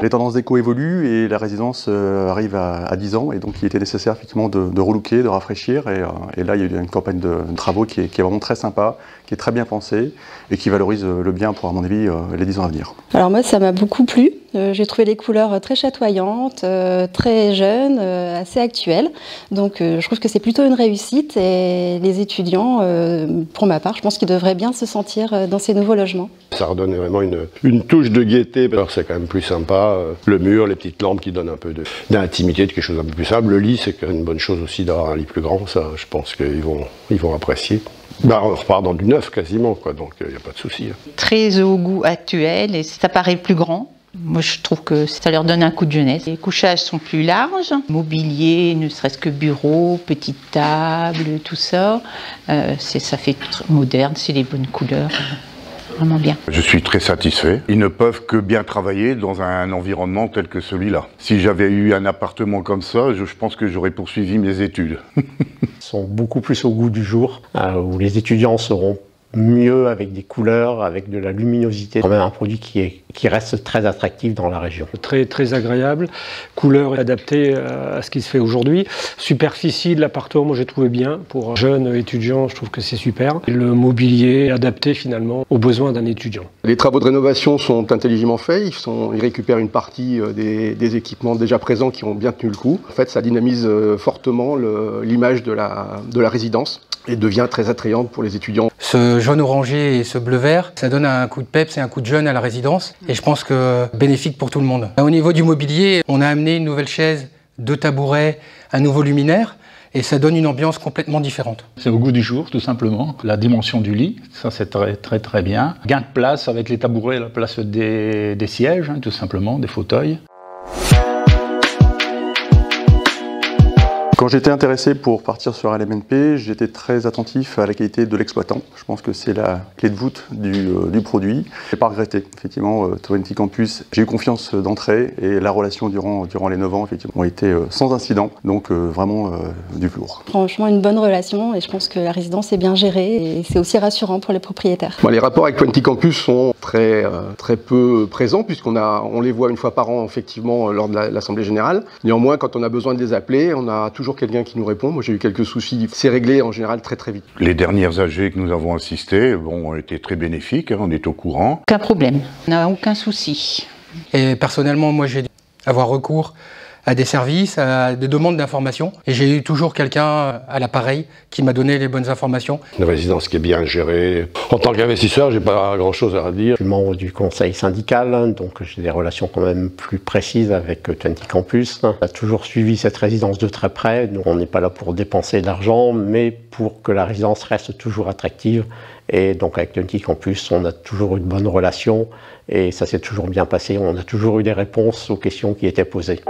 Les tendances déco évoluent et la résidence arrive à 10 ans et donc il était nécessaire effectivement de relooker, de rafraîchir et là il y a eu une campagne de travaux qui est vraiment très sympa, qui est très bien pensée et qui valorise le bien pour à mon avis les 10 ans à venir. Alors moi ça m'a beaucoup plu, j'ai trouvé les couleurs très chatoyantes, très jeunes, assez actuelles, donc je trouve que c'est plutôt une réussite et les étudiants, pour ma part, je pense qu'ils devraient bien se sentir dans ces nouveaux logements. Ça redonne vraiment une touche de gaieté, alors c'est quand même plus sympa, le mur, les petites lampes qui donnent un peu d'intimité, de quelque chose d'un peu plus simple. Le lit, c'est quand même une bonne chose aussi d'avoir un lit plus grand, ça je pense qu'ils vont apprécier. Bah, on repart dans du neuf quasiment, quoi, donc il n'y a pas de souci. Très au goût actuel et ça paraît plus grand. Moi, je trouve que ça leur donne un coup de jeunesse. Les couchages sont plus larges, mobilier, ne serait-ce que bureau, petite table, tout ça. Ça fait moderne, c'est les bonnes couleurs. Vraiment bien. Je suis très satisfait. Ils ne peuvent que bien travailler dans un environnement tel que celui-là. Si j'avais eu un appartement comme ça, je pense que j'aurais poursuivi mes études. Ils sont beaucoup plus au goût du jour, où les étudiants seront mieux avec des couleurs, avec de la luminosité. Quand même un produit qui reste très attractif dans la région. Très agréable, couleur adaptée à ce qui se fait aujourd'hui. Superficie de l'appartement, moi j'ai trouvé bien. Pour jeunes étudiants, je trouve que c'est super. Et le mobilier adapté finalement aux besoins d'un étudiant. Les travaux de rénovation sont intelligemment faits, ils récupèrent une partie des équipements déjà présents qui ont bien tenu le coup. En fait, ça dynamise fortement l'image de la résidence et devient très attrayante pour les étudiants. Ce jaune orangé et ce bleu vert, ça donne un coup de peps et un coup de jeune à la résidence et je pense que bénéfique pour tout le monde. Au niveau du mobilier, on a amené une nouvelle chaise, 2 tabourets, un nouveau luminaire et ça donne une ambiance complètement différente. C'est au goût du jour, tout simplement. La dimension du lit, ça c'est très bien. Gain de place avec les tabourets à la place des sièges, tout simplement, des fauteuils. Quand j'étais intéressé pour partir sur LMNP, j'étais très attentif à la qualité de l'exploitant. Je pense que c'est la clé de voûte du produit. Je n'ai pas regretté. Effectivement, 20 Campus, j'ai eu confiance d'entrée et la relation durant les 9 ans effectivement, a été sans incident. Donc vraiment du lourd. Franchement, une bonne relation et je pense que la résidence est bien gérée et c'est aussi rassurant pour les propriétaires. Bon, les rapports avec 20 Campus sont très peu présents puisqu'on les voit une fois par an effectivement lors de l'Assemblée Générale. Néanmoins, quand on a besoin de les appeler, on a toujours quelqu'un qui nous répond. Moi, j'ai eu quelques soucis. C'est réglé en général très vite. Les dernières AG que nous avons assistées ont été très bénéfiques, on est au courant. Aucun problème, on n'a aucun souci. Et personnellement, moi j'ai dû avoir recours à des services, à des demandes d'informations. Et j'ai eu toujours quelqu'un à l'appareil qui m'a donné les bonnes informations. Une résidence qui est bien gérée. En tant qu'investisseur, j'ai pas grand-chose à dire. Je suis membre du conseil syndical, donc j'ai des relations quand même plus précises avec 20 Campus. On a toujours suivi cette résidence de très près, donc on n'est pas là pour dépenser de l'argent, mais pour que la résidence reste toujours attractive. Et donc avec 20 Campus, on a toujours une bonne relation et ça s'est toujours bien passé. On a toujours eu des réponses aux questions qui étaient posées.